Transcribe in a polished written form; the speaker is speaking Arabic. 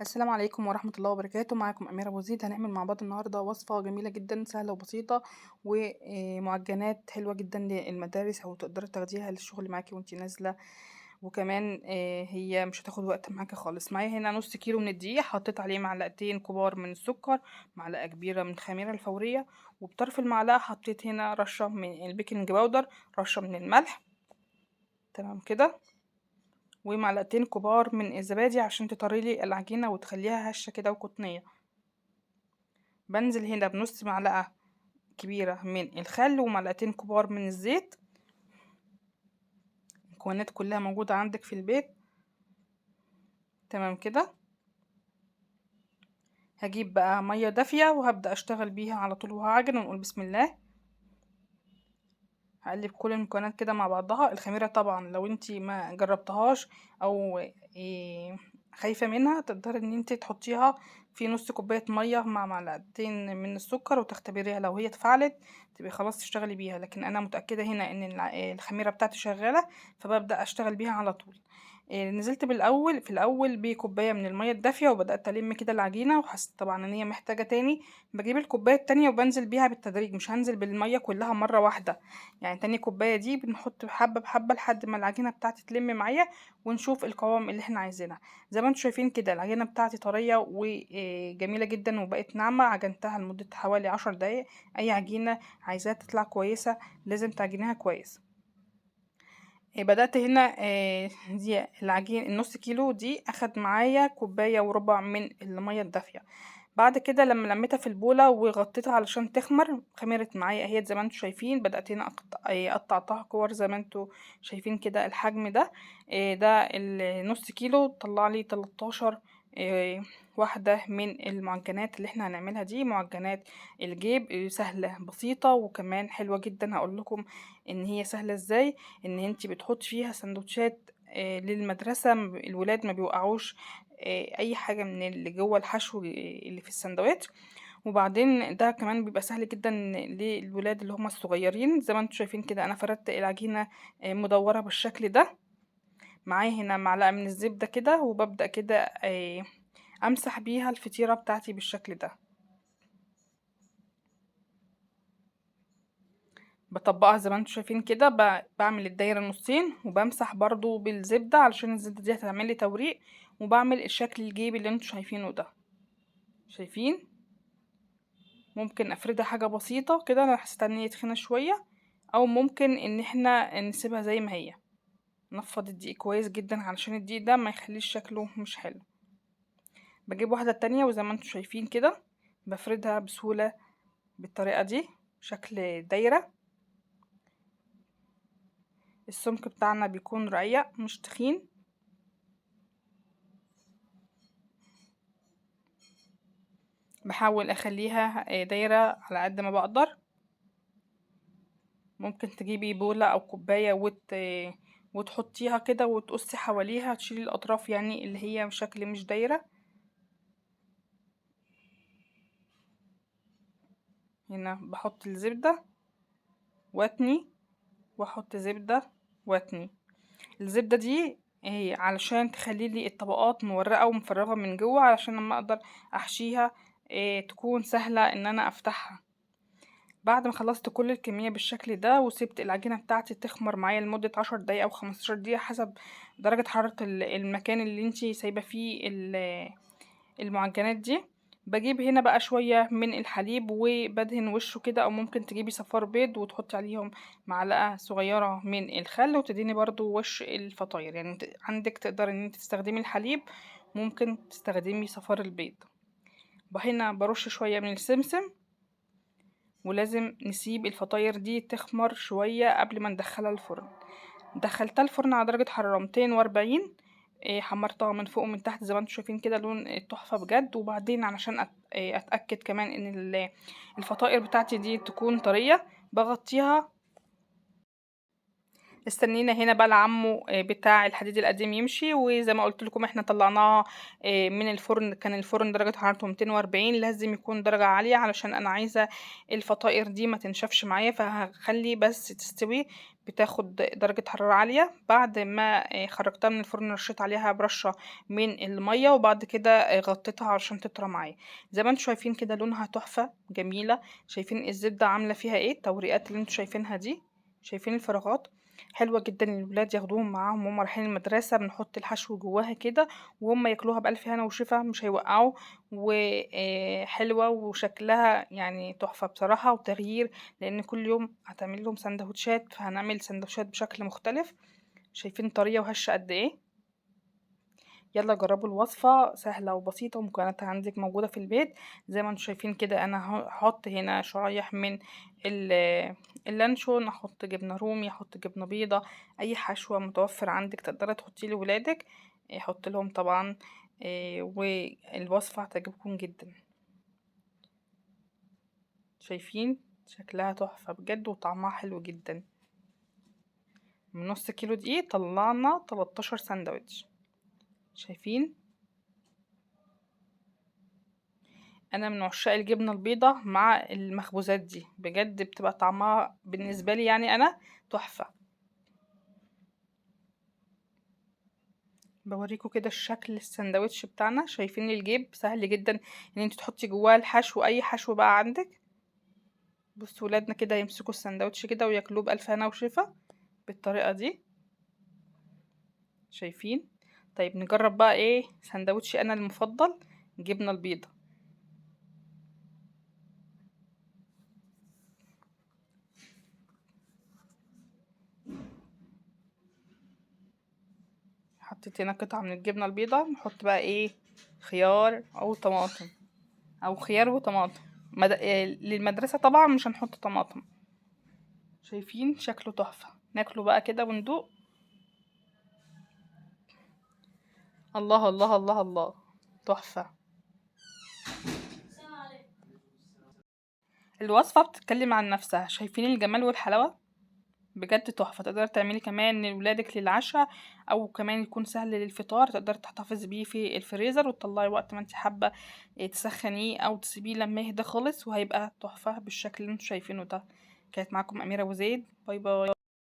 السلام عليكم ورحمة الله وبركاته. معاكم أميرة أبو زيد. هنعمل مع بعض النهاردة وصفة جميلة جدا سهلة وبسيطة ومعجنات حلوة جدا للمدارس أو تقدري تاخديها للشغل معاكي وانتي نازلة. وكمان هي مش هتاخد وقت معاكي خالص. معايا هنا نص كيلو من الدقيق، حطيت عليه معلقتين كبار من السكر، معلقة كبيرة من الخميرة الفورية، وبطرف المعلقة حطيت هنا رشة من البيكنج باودر، رشة من الملح. تمام كده. ومعلقتين كبار من الزبادي عشان تطريلي العجينة وتخليها هشة كده وقطنية. بنزل هنا بنص معلقة كبيرة من الخل ومعلقتين كبار من الزيت. المكونات كلها موجودة عندك في البيت. تمام كده. هجيب بقى مية دافية وهبدأ اشتغل بيها على طول وهعجن ونقول بسم الله. هقلب كل المكونات كده مع بعضها. الخميرة طبعا لو انتي ما جربتهاش او خايفة منها، تقدري ان انتي تحطيها في نص كوباية مية مع معلقتين من السكر وتختبريها، لو هي اتفعلت تبقي خلاص تشتغلي بيها. لكن انا متأكدة هنا ان الخميرة بتاعتي شغالة، فببدأ اشتغل بيها على طول. نزلت في الاول بكوبايه من الميه الدافيه وبدات الم كده العجينه، وحسيت طبعا ان هي محتاجه تاني. بجيب الكوبايه التانية وبنزل بيها بالتدريج، مش هنزل بالميه كلها مره واحده. يعني تاني كوبايه دي بنحط حبه بحبه لحد ما العجينه بتاعتي تلم معايا، ونشوف القوام اللي احنا عايزينها. زي ما انتم شايفين كده العجينه بتاعتي طريه وجميله جدا وبقت ناعمه. عجنتها لمده حوالي 10 دقايق. اي عجينه عايزاها تطلع كويسه لازم تعجنيها كويس. بدأت هنا دي العجين النص كيلو دي أخد معايا كوباية وربع من المية الدافية. بعد كده لما لميتها في البولة وغطيتها علشان تخمر، خمرت معايا اهيت زي ما انتوا شايفين. بدأت هنا قطعتها كور زي ما انتوا شايفين كده الحجم ده. ده النص كيلو طلع لي 13 واحدة من المعجنات اللي احنا هنعملها. دي معجنات الجيب، سهلة بسيطة وكمان حلوة جدا. هقول لكم ان هي سهلة ازاي. ان انتي بتحطي فيها سندوتشات للمدرسة، الولاد ما بيوقعوش اي حاجة من اللي جوه الحشو اللي في السندوتش. وبعدين ده كمان بيبقى سهل جدا للولاد اللي هم الصغيرين. زي ما انتم شايفين كده انا فردت العجينة مدورة بالشكل ده. معايا هنا معلقة من الزبدة كده، وببدأ كده امسح بيها الفطيرة بتاعتي بالشكل ده. بطبقها زي ما انتم شايفين كده، بعمل الدايرة نصين وبمسح برضو بالزبدة علشان الزبدة دي هتعمل لي توريق. وبعمل الشكل الجيبي اللي انتم شايفينه ده. شايفين؟ ممكن افردها حاجة بسيطة كده، انا حسيت ان هي تخينة شوية، او ممكن ان احنا نسيبها زي ما هي. نفض الدقيق كويس جدا علشان الدقيق ده ما يخليش شكله مش حلو. بجيب واحدة تانية وزي ما انتم شايفين كده بفردها بسهولة بالطريقة دي، شكل دايرة. السمك بتاعنا بيكون رقيق مش تخين. بحاول اخليها دايرة على قد ما بقدر. ممكن تجيبي بولة او كوباية وتحطيها كده وتقصي حواليها، تشيلي الاطراف يعني اللي هي شكل مش دايرة. هنا بحط الزبدة واتني، واحط زبدة واتني. الزبدة دي هي علشان تخلي لي الطبقات مورقة ومفرغة من جوه، علشان لما اقدر احشيها تكون سهلة ان انا افتحها. بعد ما خلصت كل الكمية بالشكل ده وسبت العجينة بتاعتي تخمر معايا لمدة 10 دقايق او 15 دقيقة حسب درجة حرارة المكان اللي انتي سايبة فيه المعجنات دي، بجيب هنا بقى شوية من الحليب وبدهن وشه كده، او ممكن تجيبي صفار بيض وتحطي عليهم معلقة صغيرة من الخل وتديني برضو وش الفطاير. يعني عندك تقدر ان انت تستخدمي الحليب، ممكن تستخدمي صفار البيض. هنا برش شوية من السمسم. ولازم نسيب الفطاير دي تخمر شوية قبل ما ندخلها الفرن. دخلتها الفرن على درجة حرارة 240. حمرتها من فوق ومن تحت زي ما انتم شايفين كده، لون تحفة بجد. وبعدين علشان اتأكد كمان ان الفطائر بتاعتي دي تكون طرية، بغطيها. استنينا هنا بقى العمو بتاع الحديد القديم يمشي. وزي ما قلت لكم احنا طلعناها من الفرن. كان الفرن درجة حرارته 240، لازم يكون درجة عالية علشان انا عايزة الفطائر دي ما تنشفش معايا، فهخلي بس تستوي بتاخد درجة حرارة عالية. بعد ما خرجتها من الفرن رشيت عليها برشة من المية، وبعد كده غطيتها عشان تطرى معايا. زي ما انتوا شايفين كده لونها تحفة جميلة. شايفين الزبدة عاملة فيها ايه، التوريقات اللي انتوا شايفينها دي، شايفين الفراغات حلوة جدا. الولاد ياخدوهم معاهم وهم رايحين المدرسة، بنحط الحشو جواها كده وهم ياكلوها بألف هنا وشفا، مش هيوقعوا. وحلوة وشكلها يعني تحفة بصراحة وتغيير، لان كل يوم هتعمل لهم سندوتشات، فهنعمل سندوتشات بشكل مختلف. شايفين طرية وهشة قد ايه. يلا جربوا الوصفة، سهلة وبسيطة ومكوناتها عندك موجودة في البيت. زي ما انتم شايفين كده انا هحط هنا شرايح من اللانشون، احط جبنة رومي، احط جبنة بيضة، اي حشوة متوفر عندك تقدري تحطيه لولادك يحط لهم طبعا. والوصفة هتعجبكم جدا. شايفين شكلها تحفة بجد وطعمها حلو جدا. من نص كيلو دقيق طلعنا 13 سندوتش. شايفين انا من عشاق الجبنه البيضة مع المخبوزات دي، بجد بتبقى طعمها بالنسبه لي يعني انا تحفه. بوريكم كده الشكل السندوتش بتاعنا. شايفين الجيب سهل جدا ان انت تحطي جواه الحشو، اي حشو بقى عندك. بصوا ولادنا كده يمسكوا السندوتش كده وياكلوه بألف هنا وشفا بالطريقه دي. شايفين. طيب نجرب بقى ايه سندوتشي انا المفضل، جبنه البيضة. حطيت هنا قطعة من الجبنة البيضاء، نحط بقى ايه خيار او طماطم، او خيار وطماطم. للمدرسة طبعا مش هنحط طماطم. شايفين شكله تحفة. ناكله بقى كده وندوق. الله الله الله الله، تحفة. الوصفة بتتكلم عن نفسها. شايفين الجمال والحلاوة بجد تحفة. تقدر تعملي كمان لولادك للعشاء، او كمان يكون سهل للفطار. تقدر تحتفظي بيه في الفريزر وتطلعي وقت ما انت حابة تسخنيه او تسيبيه لما يهدى خالص، وهيبقى تحفة بالشكل اللي انتوا شايفينه ده. كانت معاكم أميرة وزيد، باي باي.